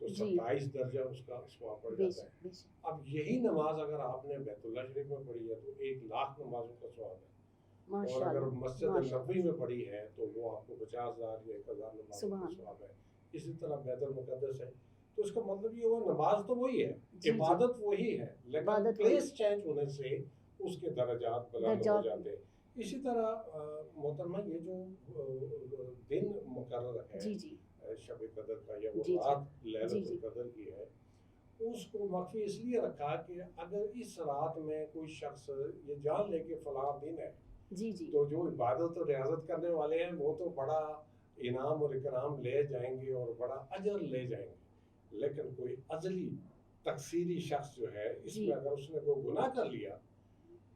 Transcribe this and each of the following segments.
تو جی 27 درجہ اس کا ثواب پڑ بے جاتا ہے. شک بے شک اب یہی نماز اگر آپ نے بیت اللہ شریف میں پڑھی ہے تو 1,00,000 نمازوں کا ثواب ہے. اور ماشاء اگر اللہ مسجد ماشاء نبوی میں پڑھی ہے تو وہ آپ کو 50,000 یا 1,000 نمازوں کا سبحان ثواب ہے. اسی طرح بیت المقدس ہے. تو اس کا مطلب یہ ہوا نماز تو وہی ہے, جی جی عبادت وہی ہے, لیکن عبادت وہی پلیس چینج ہونے سے اس کے درجات بلند ہو درجات جاتے ہیں. اسی طرح محترمہ یہ جو دن مقرر ہے جی جی شب قدر کا یا وہ جی جی رات جی لیلۃ جی القدر کی ہے, اس کو مخفی اس لیے رکھا کہ اگر اس رات میں کوئی شخص یہ جان لے کہ فلاں دن ہے جی جی تو جو عبادت اور ریاضت کرنے والے ہیں وہ تو بڑا انعام اور اکرام لے جائیں گے اور بڑا اجر لے جائیں گے. لیکن کوئی ازلی تقصیری شخص جو ہے اس جی میں اگر اس نے کوئی گناہ کر لیا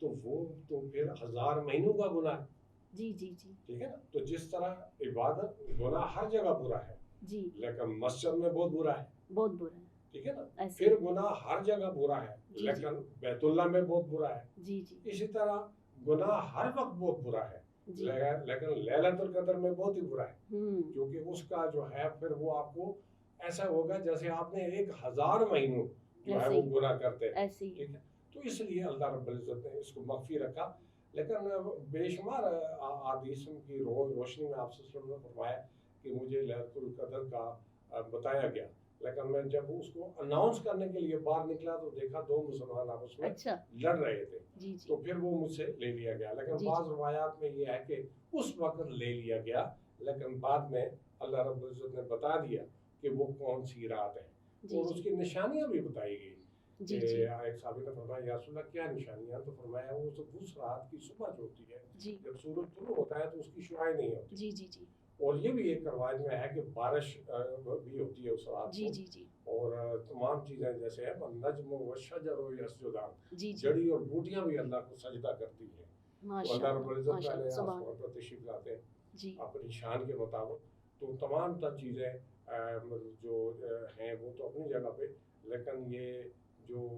تو وہ تو پھر 1000 مہینوں کا گناہ ہے. جی جی جی ٹھیک ہے نا. تو جس طرح عبادت گناہ ہر جگہ برا ہے جی لیکن مسجد میں بہت برا ہے, بہت برا ہے ٹھیک ہے نا. ایسے پھر گناہ ہر جگہ برا ہے جی جی لیکن بیت اللہ میں بہت برا ہے. جی جی اسی طرح گناہ ہر وقت بہت برا ہے جی لیکن لیلۃ القدر میں بہت ہی برا ہے, ہوں کیونکہ اس کا جو ہے پھر وہ آپ کو ایسا ہوگا جیسے آپ نے 1000 مہینوں جو ہے ایسے وہ ہی گناہ کرتے ہیں. ایسے ہی ٹھیک ہے. تو اس لیے اللہ رب العزت نے اس کو مخفی رکھا. لیکن بے شمار احادیث کی روشنی میں آپ صلی اللہ علیہ وسلم نے فرمایا کہ مجھے لیلۃ القدر کا بتایا گیا, لیکن میں جب اس کو اناؤنس کرنے کے لیے باہر نکلا تو دیکھا 2 مسلمان آپس میں اچھا لڑ رہے تھے, جی جی تو پھر وہ مجھ سے لے لیا گیا. لیکن جی بعض جی روایات میں یہ ہے کہ اس وقت لے لیا گیا لیکن بعد میں اللہ رب العزت نے بتا دیا کہ وہ کون سی رات ہے جی اور اس کی نشانیاں بھی بتائی گئی. جی کہ جی ایک صحابی نے فرمایا یا رسول اللہ کیا نشانیاں, تو فرمایا وہ اس رات کی صبح جو ہوتی ہے جی جب سورج طلوع ہوتا ہے تو اس کی شعاعیں نہیں ہوتی. جی جی جی اور یہ بھی ایک روایت میں ہے کہ بارش بھی ہوتی ہے اس رات جی کو, جی جی اور تمام چیزیں جیسے ہیں نجم و شجر و یسجدان, جی جی جڑی اور بوٹیاں بھی اللہ کو سجدہ کرتی ہیں. تو ماشاء اللہ رب اللہ العزت ماشاء پہلے اللہ سبحان آسمان پر تشریف لاتے ہیں جی اپنی شان کے مطابق. تو تمام تر چیزیں جو ہیں وہ تو اپنی جگہ پہ, لیکن یہ جو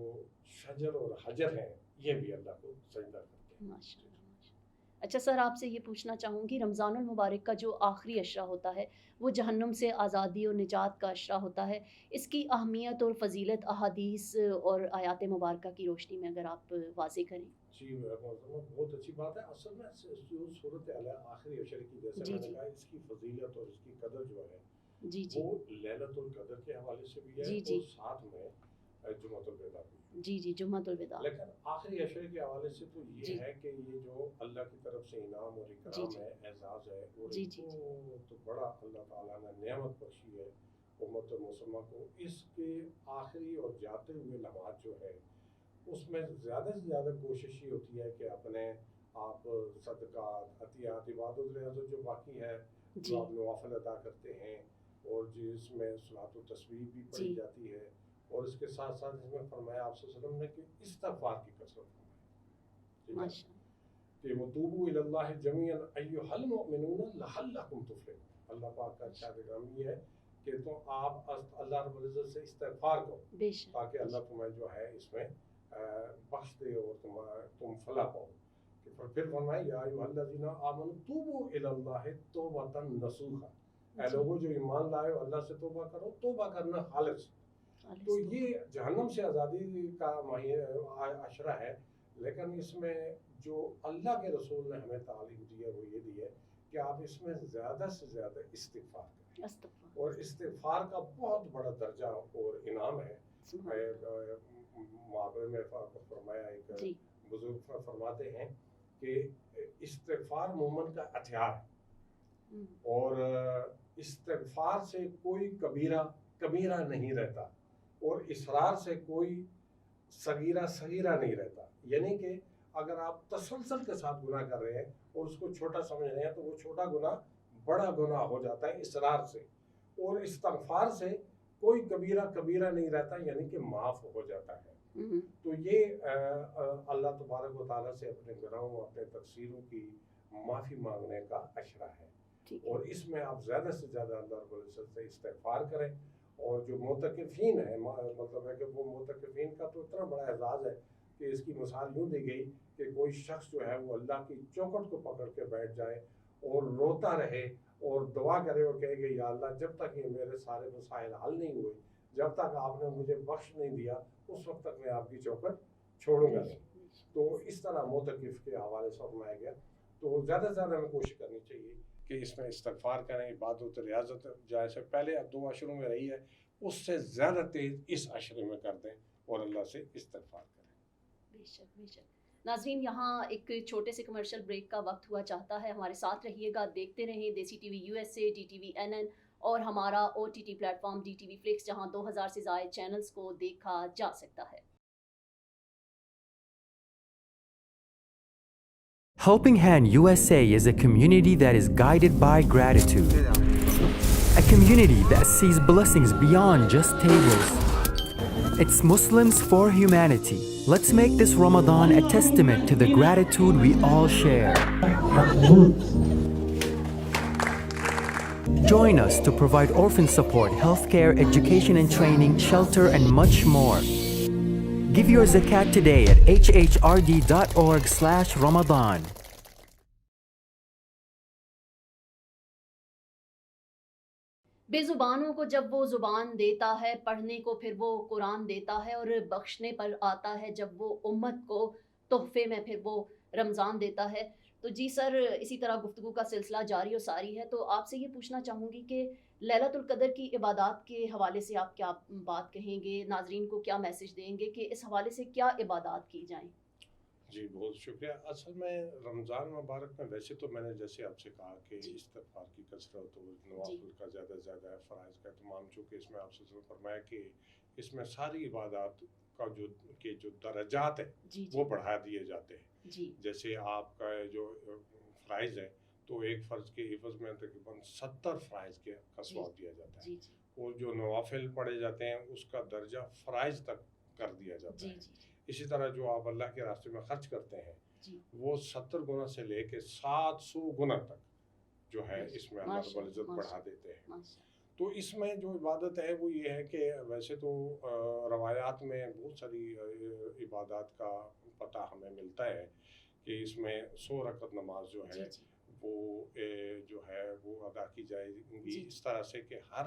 شجر اور حجر ہیں یہ بھی اللہ کو سجدہ کرتے ہیں. ماشاء اللہ ماشاء اللہ. اچھا سر آپ سے یہ پوچھنا چاہوں گی رمضان المبارک کا جو آخری عشرہ ہوتا ہے وہ جہنم سے آزادی اور نجات کا عشرہ ہوتا ہے, اس کی اہمیت اور فضیلت احادیث اور آیات مبارکہ کی روشنی میں اگر آپ واضح کریں. جی بہت اچھی بات ہے. اصل میں جو صورت آخری عشر کی جیسے جی میں نے جی کہا اس کی فضیلت اور اس کی قدر جو ہے جی جی وہ لیلۃ القدر کے حوالے سے بھی ہے جی اور جی ساتھ میں جمعۃ الوداع بھی ہے. جی جی جمعۃ الوداع. لیکن آخری عشرے کے حوالے سے تو جی یہ ہے کہ یہ جو اللہ کی طرف سے انعام اور جی اکرام جی ہے, اعزاز ہے, اور جی ایک جی جی بہت بڑا اللہ تعالیٰ نے نعمت بخشی ہے امت مسلمہ کو. اس کے آخری اور جاتے ہوئے لمحات جو ہے اس میں زیادہ سے زیادہ کوشش یہ ہوتی ہے کہ اپنے آپ صدقات, عطیات, عبادت ریاضت جو باقی ہے جی جو آپ نوافل ادا کرتے ہیں اور جس میں صلاۃ و تسبیح بھی پڑھی جی جاتی ہے, اور اس کے ساتھ ساتھ اس میں فرمایا آپ صلی اللہ علیہ وسلم نے کہ استغفار کی کثرت فرمائی. ٹھیک ہے ماشاء اللہ کہ وتوبوا الی اللہ جميعا ایھا المؤمنون لعلکم تفلحون. اللہ پاک کا ارشاد کرام یہ ہے کہ تم آپ اللہ رب العزت سے استغفار کرو بے شک تاکہ اللہ تمہیں جو ہے اس میں بخش دے اور تم فلاح پاؤ. کہ پھر فرمایا یا ایھا الذین آمنوا توبوا الی اللہ توبۃ نصوحا, اے جی لوگوں جو ایمان لائے ہو اللہ سے توبہ کرو, توبہ کرنا خالص. تو یہ جہنم سے آزادی کا عشرہ ہے, لیکن اس میں جو اللہ کے رسول نے ہمیں تعلیم دی ہے وہ یہ دی ہے کہ آپ اس میں زیادہ سے زیادہ استغفار کریں, استغفار اور استغفار کا بہت بڑا درجہ اور انعام ہے. سبحان اللہ. معاویہ میں فرمایا ایک جی بزرگ فرماتے ہیں کہ استغفار مومن کا ہتھیار ہے, ہم، اور استغفار سے کوئی کبیرہ نہیں رہتا, اور اصرار سے کوئی صغیرہ نہیں رہتا. یعنی کہ اگر آپ تسلسل کے ساتھ گناہ کر رہے ہیں اور اس کو چھوٹا سمجھ رہے ہیں تو وہ چھوٹا گناہ بڑا گناہ ہو جاتا ہے اصرار سے, اور استغفار سے کوئی کبیرہ نہیں رہتا, یعنی کہ معاف ہو جاتا ہے. ہم، تو یہ اللہ تبارک و تعالیٰ سے اپنے گناہوں, اپنے تقصیروں کی معافی مانگنے کا عشرہ ہے. ٹھیک ہے. اور اس میں آپ زیادہ سے زیادہ اللہ رب العزت سے استغفار کریں. اور جو معتکفین ہیں, مطلب ہے کہ وہ معتکفین کا تو اتنا بڑا اعزاز ہے کہ اس کی مثال یوں دی گئی کہ کوئی شخص جو ہے وہ اللہ کی چوکھٹ کو پکڑ کے بیٹھ جائے اور روتا رہے اور دعا کرے اور کہے کہ یا اللہ جب تک یہ میرے سارے مسائل حل نہیں ہوئے جب تک آپ نے مجھے بخش نہیں دیا اس وقت تک میں آپ کی چوکھٹ چھوڑوں گا نہیں. تو اس طرح معتکف کے حوالے سے فرمایا گیا. تو زیادہ سے زیادہ ہمیں کوشش کرنی چاہیے کہ اس میں استغفار کریں, عبادت و ریاضت جیسے پہلے 2 عشروں میں رہی ہے اس سے زیادہ تیز اس عشرے میں کر دیں اور اللہ سے استغفار کریں. بے شک بے شک. ناظرین یہاں ایک چھوٹے سے کمرشل بریک کا وقت ہوا چاہتا ہے, ہمارے ساتھ رہیے گا, دیکھتے رہیں Desi TV USA, DTV NN اور ہمارا OTT platform DTV Flix جہاں 2000 سے زائد چینلز کو دیکھا جا سکتا ہے. Helping Hand USA is a community that is guided by gratitude. A community that sees blessings beyond just tables. It's Muslims for humanity. Let's make this Ramadan a testament to the gratitude we all share. Join us to provide orphan support, healthcare, education and training, shelter, and much more. Give your zakat today at hhrd.org/Ramadan. بے زبانوں کو جب وہ زبان دیتا ہے, پڑھنے کو پھر وہ قرآن دیتا ہے, اور بخشنے پر آتا ہے جب وہ امت کو تحفے میں پھر وہ رمضان دیتا ہے. تو جی سر, اسی طرح گفتگو کا سلسلہ جاری و ساری ہے. تو آپ سے یہ پوچھنا چاہوں گی کہ لیلۃ القدر کی عبادات کے حوالے سے آپ کیا بات کہیں گے, ناظرین کو کیا میسج دیں گے کہ اس حوالے سے کیا عبادات کی جائیں؟ جی بہت شکریہ. اصل میں رمضان مبارک میں ویسے تو میں نے جیسے آپ سے کہا کہ استغفار کی کثرت اور نوافل کا زیادہ سے زیادہ ہے, فرائض کا اہتمام, چونکہ اس میں آپ سے فرمایا کہ اس میں ساری عبادات کا جو درجات ہیں وہ بڑھا دیے جاتے ہیں. جیسے آپ کا جو فرائض ہے تو ایک فرض کے حفظ میں تقریباً 70 فرائض کا ثواب دیا جاتا ہے, اور جو نوافل پڑھے جاتے ہیں اس کا درجہ فرائض تک کر دیا جاتا ہے. اسی طرح جو آپ اللہ کے راستے میں خرچ کرتے ہیں وہ 70 گنا سے لے کے 700 گنا تک جو ہے اس میں اللہ رب العزت بڑھا دیتے ہیں. تو اس میں جو عبادت ہے وہ یہ ہے کہ ویسے تو روایات میں بہت ساری عبادات کا پتہ ہمیں ملتا ہے کہ اس میں 100 رکعت نماز جو ہے وہ جو ہے وہ ادا کی جائے گی اس طرح سے کہ ہر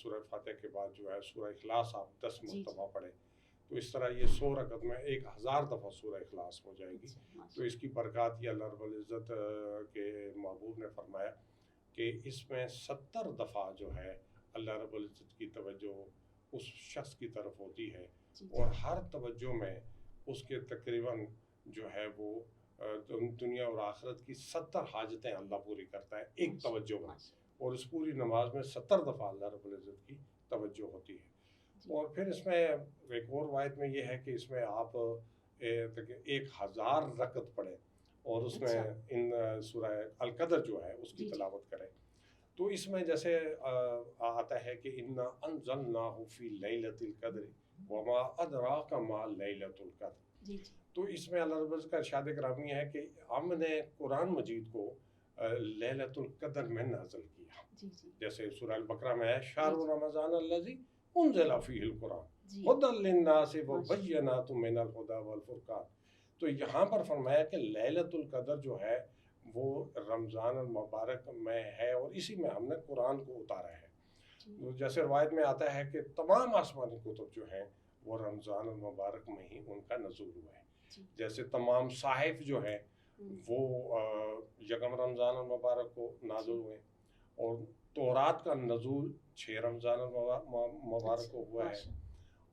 سورہ فاتحہ کے بعد جو ہے سورہ اخلاص آپ 10 مرتبہ پڑھیں. تو اس طرح یہ 100 رکعت میں 1000 دفعہ سورہ اخلاص ہو جائے گی. تو اس کی برکات یہ اللہ رب العزت کے محبوب نے فرمایا کہ اس میں 70 دفعہ جو ہے اللہ رب العزت کی توجہ اس شخص کی طرف ہوتی ہے, اور ہر توجہ میں اس کے تقریباً جو ہے وہ دنیا اور آخرت کی 70 حاجتیں اللہ پوری کرتا ہے ایک توجہ میں, اور اس پوری نماز میں 70 دفعہ اللہ رب العزت کی توجہ ہوتی ہے. اور پھر اس میں ایک اور روایت میں یہ ہے کہ اس میں آپ 1000 رکعت پڑھیں اور اس میں ان سورہ القدر جو ہے اس کی تلاوت کریں. تو اس میں جیسے آتا ہے کہ انا انزلناہ فی لیلۃ القدر وما ادراک ما لیلۃ القدر. تو اس میں اللہ رب العزت کا ارشاد گرامی ہے کہ ہم نے قرآن مجید کو لیلۃ القدر میں نازل کیا. جیسے سورہ البقرہ میں ہے شہر رمضان الذی انزل فیہ القرآن ھدی للناس وبینات من الھدی والفرقان. تو یہاں پر فرمایا کہ لیلۃ القدر جو ہے وہ رمضان المبارک میں ہے, اور اسی میں ہم نے قرآن کو اتارا ہے. جیسے روایت میں آتا ہے کہ تمام آسمانی کتب جو ہیں وہ رمضان المبارک میں ہی ان کا نزول ہوا ہے. جیسے تمام صحائف جو ہیں وہ یکم رمضان المبارک کو نازل ہوئے, اور تورات کا نزول 6 رمضان المبارک کو ہوا ہے,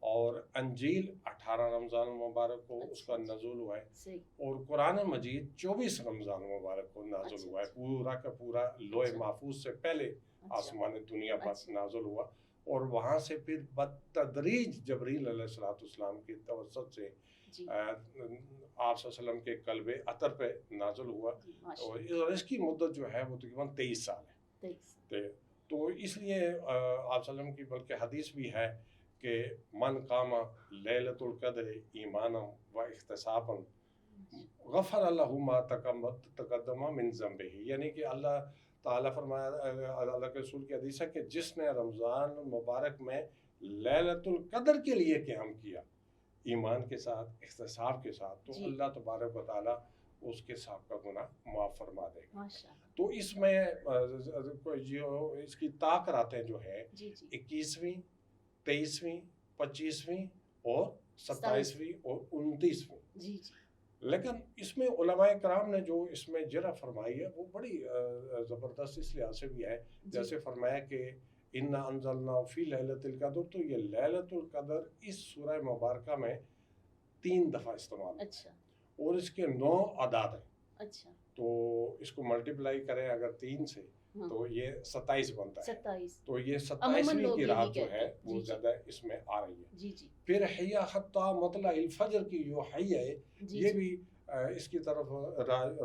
اور انجیل 18 رمضان المبارک کو اس کا نزول ہوا ہے, اور قرآن مجید 24 رمضان المبارک کو نازل ہوا ہے. پورا کا پورا لوح محفوظ سے پہلے آسمان دنیا پر نازل ہوا, اور وہاں سے پھر بتدریج جبریل علیہ السلام کی توسط سے آپ صلی اللہ علیہ وسلم کے قلب اطہر پہ نازل ہوا, اور اس کی مدت جو ہے وہ تقریباً 23 سال ہے. تو اس لیے آپ صلی اللہ علیہ وسلم کی بلکہ حدیث بھی ہے کہ من قام لیلۃ القدر ایمانا و احتسابا غفر له ما تقدم من ذنبہ. یعنی کہ اللہ تعالیٰ فرمایا, اللہ کے رسول کی حدیث ہے کہ جس نے رمضان مبارک میں لیلۃ القدر کے لیے قیام کیا ایمان کے ساتھ, احتساب کے ساتھ, تو اللہ تبارک و تعالیٰ اس کے سابقہ گناہ معاف فرما دے گا. ماشاءاللہ. تو اس میں جو اس کی طاقتیں جو ہے جی جی 21ویں 23ویں 25ویں اور 27ویں اور 29ویں. جی جی لیکن اس میں علماء کرام نے جو اس میں جرح فرمائی ہے وہ بڑی زبردست اس لحاظ سے بھی ہے. جیسے فرمایا کہ انا انزلنا فی لیلۃ القدر، تو یہ لیلۃ القدر اس سورہ مبارکہ میں 3 دفعہ استعمال ہے. اچھا اور اس کے 9 اعداد ہیں. اچھا. تو اس کو ملٹیپلائی کریں اگر 3 سے تو یہ 27 بنتا ہے. 27. تو یہ عموماً 27ویں لوگ کی یہی رات جو کہتے ہے ہیں. وہ جی جی. زیادہ اس میں آ رہی ہے. جی جی پھر حیا حتی مطلع الفجر کی جو حی ہے جی یہ جی. بھی اس کی طرف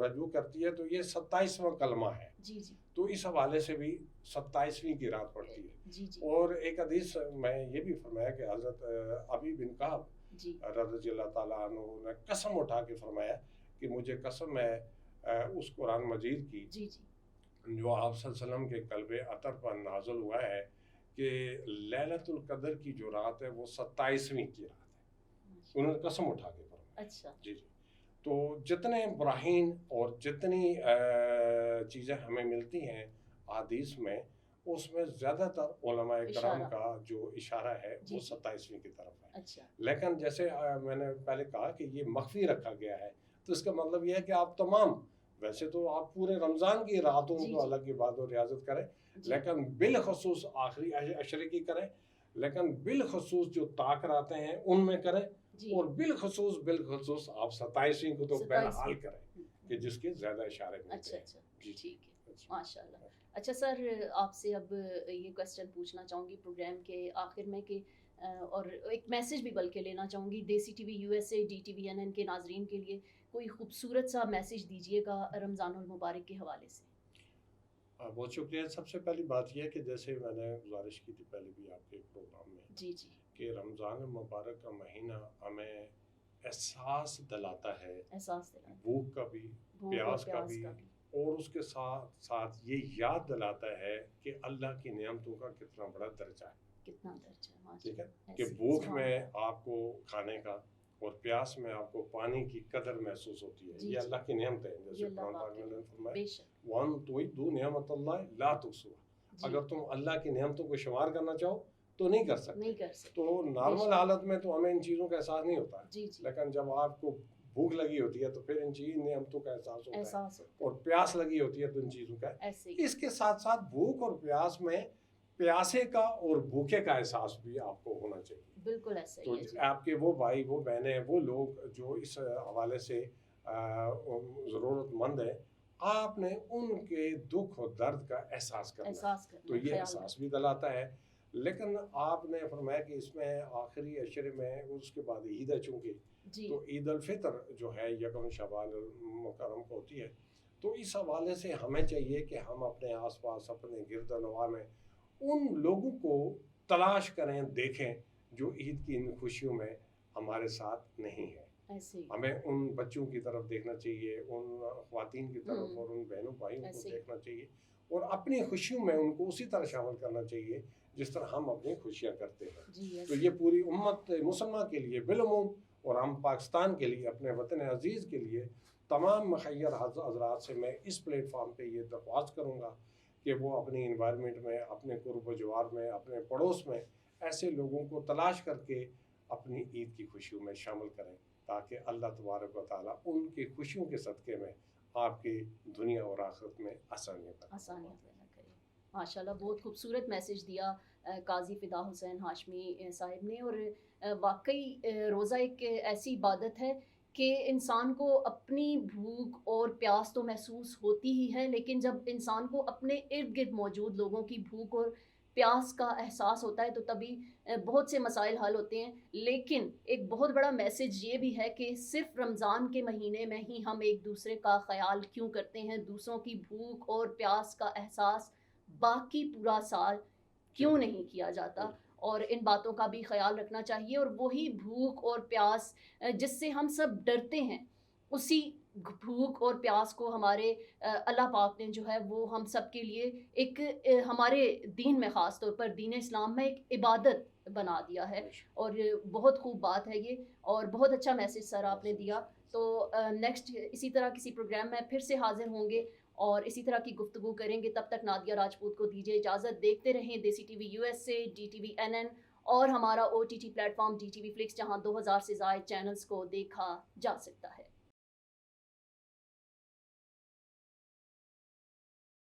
رجوع کرتی ہے. تو یہ 27واں کلمہ ہے. جی جی تو اس حوالے سے بھی 27ویں کی رات پڑتی ہے. جی جی اور ایک حدیث میں یہ بھی فرمایا کہ حضرت ابی بن کعب جی رضی اللہ تعالیٰ عنہ نے قسم اٹھا کے فرمایا کہ مجھے قسم ہے اس قرآن مجید کی جی جی جو آپ صلی اللہ علیہ وسلم کے قلب اطہر پر نازل ہوا ہے کہ لیلۃ القدر کی جو رات ہے وہ 27ویں کی رات ہے. انہوں نے قسم اٹھا کے فرمایا. اچھا. جی جی. تو جتنے براہین اور جتنی چیزیں ہمیں ملتی ہیں حدیث میں اس میں زیادہ تر علماء کرام کا جو اشارہ ہے وہ 27ویں کی طرف ہے. اچھا. لیکن جیسے میں نے پہلے کہا کہ یہ مخفی رکھا گیا ہے تو اس کا مطلب یہ ہے کہ آپ تمام ویسے تو آپ پورے رمضان کی راتوں تو اللہ کی عبادت و ریاضت کریں لیکن بالخصوص آخری عشرے کی کریں لیکن بالخصوص جو طاق راتیں ہیں ان میں کریں اور بالخصوص آپ 27ویں کو تو بہرحال کریں کہ جس کے زیادہ اشارے ملتے ہیں. اچھا اچھا ٹھیک ہے ماشاء اللہ. اچھا سر آپ سے اب یہ کوسچن پوچھنا چاہوں گی پروگرام کے آخر میں کہ اور ایک میسج بھی بلکہ لینا چاہوں گی دیسی ٹی وی USA DTVNN کے ناظرین کے لیے کوئی خوبصورت سا میسج دیجیے گا رمضان المبارک کے حوالے سے. بہت شکریہ. سب سے پہلی بات یہ ہے کہ جیسے میں نے گزارش کی تھی پہلے بھی آپ کے پروگرام میں جی جی کہ رمضان المبارک کا مہینہ ہمیں احساس دلاتا ہے بھوک کا بھی پیاس کا بھی اور اس کے ساتھ ساتھ یہ یاد دلاتا ہے کہ اللہ کی نعمتوں کا کتنا بڑا درجہ ہے. کتنا درجہ ہے. ٹھیک ہے کہ بھوک میں آپ کو کھانے کا اور پیاس میں آپ کو پانی کی قدر محسوس ہوتی ہے. یہ اللہ کی نعمت ہے. جیسے قرآن پاک میں نے فرمایا وَأَن تُعِدُّوا نِعْمَتَ اللَّهِ لَا تُحْصُوهَا. اگر تم اللہ کی نعمتوں کو شمار کرنا چاہو تو نہیں کر سکتے. تو نارمل حالت میں تو ہمیں ان چیزوں کا احساس نہیں ہوتا لیکن جب آپ کو بھوک لگی ہوتی ہے تو پھر ان نعمتوں کا احساس ہوتا ہے اور پیاس لگی ہوتی ہے تو ان چیزوں کا. اس کے ساتھ ساتھ بھوک اور پیاس میں پیاسے کا اور بھوکے کا احساس بھی آپ کو ہونا چاہیے. بالکل ایسا تو آپ کے وہ بھائی وہ بہنیں وہ لوگ جو اس حوالے سے ضرورت مند ہیں آپ نے ان کے دکھ اور درد کا احساس کرنا تو یہ احساس بھی دلاتا ہے. لیکن آپ نے فرمایا کہ اس میں آخری عشرے میں اس کے بعد عید ہے چونکہ تو عید الفطر جو ہے 1 شوال مکرم کو ہوتی ہے. تو اس حوالے سے ہمیں چاہیے کہ ہم اپنے آس پاس اپنے گرد و نواح میں ان لوگوں کو تلاش کریں دیکھیں جو عید کی ان خوشیوں میں ہمارے ساتھ نہیں ہیں. ہمیں ان بچوں کی طرف دیکھنا چاہیے ان خواتین کی طرف اور ان بہنوں بھائیوں کو دیکھنا چاہیے اور اپنی خوشیوں میں ان کو اسی طرح شامل کرنا چاہیے جس طرح ہم اپنی خوشیاں کرتے ہیں. تو یہ پوری امت مسلمہ کے لیے بالعموم اور ہم پاکستان کے لیے اپنے وطن عزیز کے لیے تمام مخیر حضرات سے میں اس پلیٹ فارم پہ یہ درخواست کروں گا کہ وہ اپنی انوائرمنٹ میں اپنے قرب و جوار میں اپنے پڑوس میں ایسے لوگوں کو تلاش کر کے اپنی عید کی خوشیوں میں شامل کریں تاکہ اللہ تبارک و تعالیٰ ان کی خوشیوں کے صدقے میں آپ کی دنیا اور آخرت میں آسانیاں پیدا کریں. ماشاءاللہ بہت خوبصورت میسج دیا قاضی فدا حسین ہاشمی صاحب نے. اور واقعی روزہ ایک ایسی عبادت ہے کہ انسان کو اپنی بھوک اور پیاس تو محسوس ہوتی ہی ہے لیکن جب انسان کو اپنے ارد گرد موجود لوگوں کی بھوک اور پیاس کا احساس ہوتا ہے تو تبھی بہت سے مسائل حل ہوتے ہیں. لیکن ایک بہت بڑا میسج یہ بھی ہے کہ صرف رمضان کے مہینے میں ہی ہم ایک دوسرے کا خیال کیوں کرتے ہیں, دوسروں کی بھوک اور پیاس کا احساس باقی پورا سال کیوں نہیں کیا جاتا. اور ان باتوں کا بھی خیال رکھنا چاہیے اور وہی بھوک اور پیاس جس سے ہم سب ڈرتے ہیں اسی بھوک اور پیاس کو ہمارے اللہ پاک نے جو ہے وہ ہم سب کے لیے ایک ہمارے دین میں خاص طور پر دین اسلام میں ایک عبادت بنا دیا ہے. اور بہت خوب بات ہے یہ اور بہت اچھا میسج سر آپ نے دیا. تو نیکسٹ اسی طرح کسی پروگرام میں پھر سے حاضر ہوں گے اور اسی طرح کی گفتگو کریں گے. تب تک نادیہ راجپوت کو دیجیے اجازت. دیکھتے رہیں Desi TV USA, DTV NN اور ہمارا OTT platform DTV Flix, جہاں 2000 سے زائد چینلز کو دیکھا جا سکتا ہے.